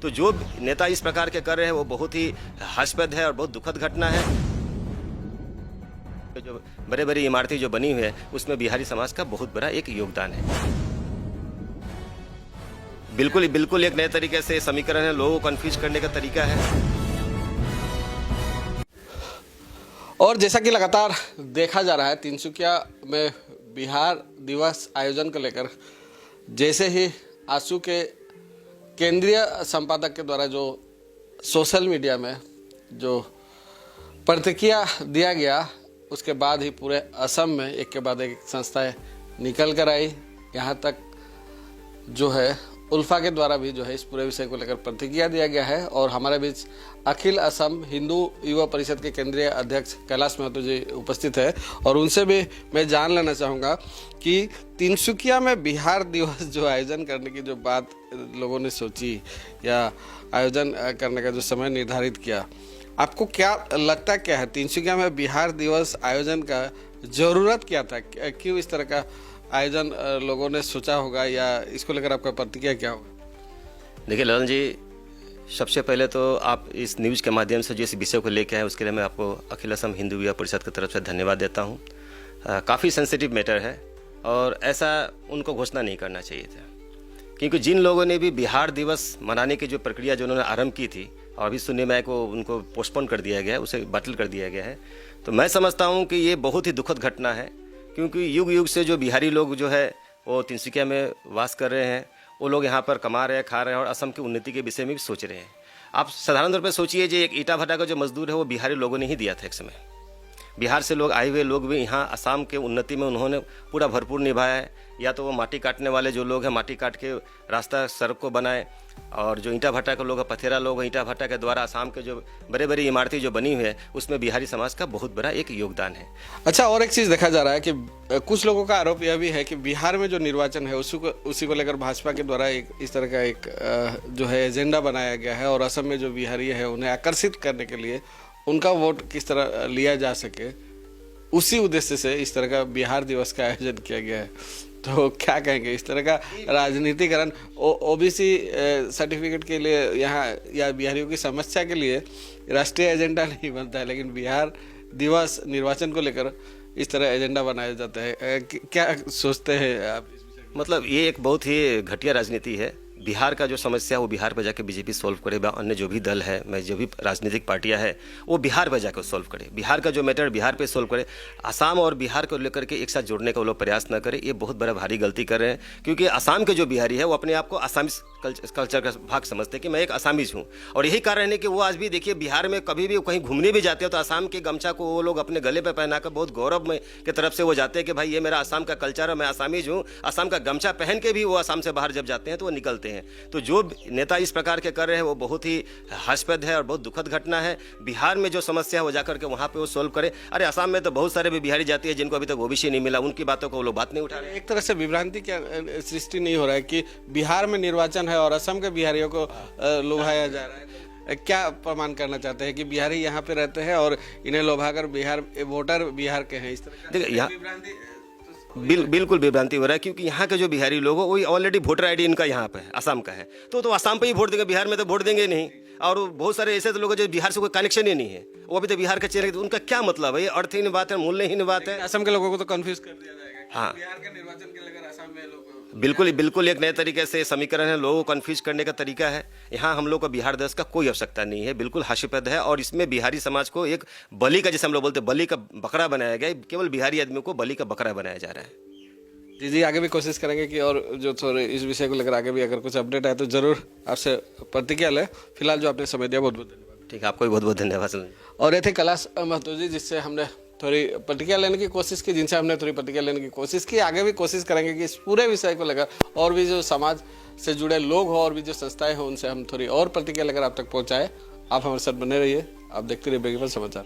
तो जो नेता इस प्रकार के कर रहे हैं वो बहुत ही हास्यास्पद है और बहुत दुखद घटना है। जो बड़े बड़ी इमारतें जो बनी हुई है उसमें बिहारी समाज का बहुत बड़ा एक योगदान है। बिल्कुल एक नए तरीके से समीकरण है, लोगों को कंफ्यूज करने का तरीका है। और जैसा कि लगातार देखा जा रहा है, तिनसुकिया में बिहार दिवस आयोजन को लेकर जैसे ही आजसू के केंद्रीय संपादक के द्वारा जो सोशल मीडिया में जो प्रतिक्रिया दिया गया, उसके बाद ही पूरे असम में एक के बाद एक संस्थाएं निकल कर आई। यहाँ तक जो है उल्फा के द्वारा भी जो है इस पूरे विषय को लेकर प्रतिक्रिया दिया गया है। और हमारे बीच अखिल असम हिंदू युवा परिषद के केंद्रीय अध्यक्ष कैलाश महतो जी उपस्थित है और उनसे भी मैं जान लेना चाहूँगा कि तिनसुकिया में बिहार दिवस जो आयोजन करने की जो बात लोगों ने सोची या आयोजन करने का जो समय निर्धारित किया, आपको क्या लगता क्या है तिनसुकिया में बिहार दिवस आयोजन का ज़रूरत क्या था? क्यों इस तरह का आयोजन लोगों ने सोचा होगा या इसको लेकर आपका प्रतिक्रिया क्या होगा? देखिए ललन जी, सबसे पहले तो आप इस न्यूज़ के माध्यम से जो इस विषय को लेकर आए उसके लिए मैं आपको अखिल असम हिंदू युवा परिषद की तरफ से धन्यवाद देता हूँ। काफ़ी सेंसिटिव मैटर है और ऐसा उनको घोषणा नहीं करना चाहिए था, क्योंकि जिन लोगों ने भी बिहार दिवस मनाने की जो प्रक्रिया जो उन्होंने आरंभ की थी और अभी सुनने में को उनको पोस्टपोन कर दिया गया है, उसे बातिल कर दिया गया है, तो मैं समझता हूँ कि ये बहुत ही दुखद घटना है। क्योंकि युग युग से जो बिहारी लोग जो है वो तिनसुकिया में वास कर रहे हैं, वो लोग यहाँ पर कमा रहे हैं, खा रहे हैं और असम की उन्नति के विषय में भी सोच रहे हैं। आप साधारण तौर पर सोचिए, जो एक ईटा भट्टा का जो मजदूर है वो बिहारी लोगों ने ही दिया था एक समय। बिहार से लोग आए हुए लोग भी यहाँ असम के उन्नति में उन्होंने पूरा भरपूर निभाया है। या तो वो माटी काटने वाले जो लोग हैं माटी काट के रास्ता सड़क को बनाए, और जो ईंटा भट्टा के लोग हैं, पथेरा लोग हैं, ईंटा भट्टा के द्वारा असम के जो बड़े बड़ी इमारतें जो बनी हुई है उसमें बिहारी समाज का बहुत बड़ा एक योगदान है। अच्छा, और एक चीज़ देखा जा रहा है कि कुछ लोगों का आरोप यह भी है कि बिहार में जो निर्वाचन है उसी को लेकर भाजपा के द्वारा एक इस तरह का एक जो है एजेंडा बनाया गया है और असम में जो बिहारी है उन्हें आकर्षित करने के लिए उनका वोट किस तरह लिया जा सके, उसी उद्देश्य से इस तरह का बिहार दिवस का आयोजन किया गया है। तो क्या कहेंगे इस तरह का राजनीतिकरण? ओबीसी सर्टिफिकेट के लिए यहाँ या बिहारियों की समस्या के लिए राष्ट्रीय एजेंडा नहीं बनता है, लेकिन बिहार दिवस निर्वाचन को लेकर इस तरह एजेंडा बनाया जाता है। क्या सोचते हैं आप? मतलब ये एक बहुत ही घटिया राजनीति है। बिहार का जो समस्या है वो बिहार पर जाके बीजेपी सॉल्व करे, अन्य जो भी दल है, मैं जो भी राजनीतिक पार्टियां हैं वो बिहार पर जाकर सॉल्व करे, बिहार का जो मैटर बिहार पे सॉल्व करे। असम और बिहार को लेकर के एक साथ जोड़ने का वो लोग प्रयास न करें, ये बहुत बड़ा भारी गलती कर रहे हैं। क्योंकि असम के जो बिहारी है वो अपने आप को आसामीज कल्चर का भाग समझते हैं कि मैं एक आसामीज हूँ, और यही कारण है कि वो आज भी देखिए बिहार में कभी भी कहीं घूमने भी जाते हो तो असम के गमछा को वो लोग अपने गले पर पहनाकर बहुत गौरव में की तरफ से वो जाते हैं कि भाई ये मेरा असम का कल्चर है, मैं आसामीज हूँ। असम का गमछा पहन के भी वो असम से बाहर जब जाते हैं तो वो निकलते हैं। तो जो नेता इस प्रकार के कर रहे हैं वो बहुत ही हास्यास्पद है और बहुत दुखद घटना है। बिहार में जो समस्या है वो जाकर के वहाँ पे वो सोल्व करे। अरे असम में तो बहुत सारे भी बिहारी जाति है जिनको अभी तक ओबीसी नहीं मिला, उनकी बातों को वो लोग बात नहीं उठा रहे। एक तरह से विभ्रांति क्या सृष्टि नहीं हो रहा है कि बिहार में निर्वाचन है और असम के बिहारियों को लुभाया जा रहा है? क्या प्रमाण करना चाहते हैं कि बिहारी यहाँ पे रहते हैं और इन्हें लोभाकर बिहार वोटर बिहार के हैं? इस तरह देखिए बिल्कुल विभ्रांति हो रहा है, क्योंकि यहाँ के जो बिहारी लोग हो वो ऑलरेडी वोटर आईडी इनका यहाँ पे है, असम का है, तो असम पे ही वोट देंगे, बिहार में तो वोट देंगे नहीं। और बहुत सारे ऐसे तो लोग जो बिहार से कोई कनेक्शन ही नहीं है, वो अभी तो बिहार के चेहरे, तो उनका क्या मतलब है? ये अर्थहीन बात है, मूल्यहीन बात है। असम के लोगों को तो कंफ्यूज कर दिया जाएगा। हाँ, बिहार के निर्वाचन के लेकर असम में लोग बिल्कुल एक नए तरीके से समीकरण है, लोगों को कंफ्यूज करने का तरीका है। यहाँ हम लोग को बिहार देश का कोई आवश्यकता नहीं है, बिल्कुल हास्यास्पद है। और इसमें बिहारी समाज को एक बलि का, जैसे हम लोग बोलते हैं, बलि का बकरा बनाया गया, केवल बिहारी आदमियों को बलि का बकरा बनाया जा रहा है। जी, आगे भी कोशिश करेंगे कि और जो थोड़े इस विषय को लेकर आगे भी अगर कुछ अपडेट आए तो जरूर आपसे प्रतिक्रिया लें। फिलहाल जो आपने समय दिया बहुत बहुत धन्यवाद। ठीक है, आपको भी बहुत बहुत धन्यवाद। और ये थे कैलाश महतो जी, जिससे हमने थोड़ी प्रतिक्रिया लेने की कोशिश की, जिनसे हमने थोड़ी प्रतिक्रिया लेने की कोशिश की। आगे भी कोशिश करेंगे कि इस पूरे विषय को लेकर और भी जो समाज से जुड़े लोग हो और भी जो संस्थाएं हो उनसे हम थोड़ी और प्रतिक्रिया लेकर आप तक पहुँचाएँ। आप हमारे साथ बने रहिए, आप देखते रहिए बेगम समाचार।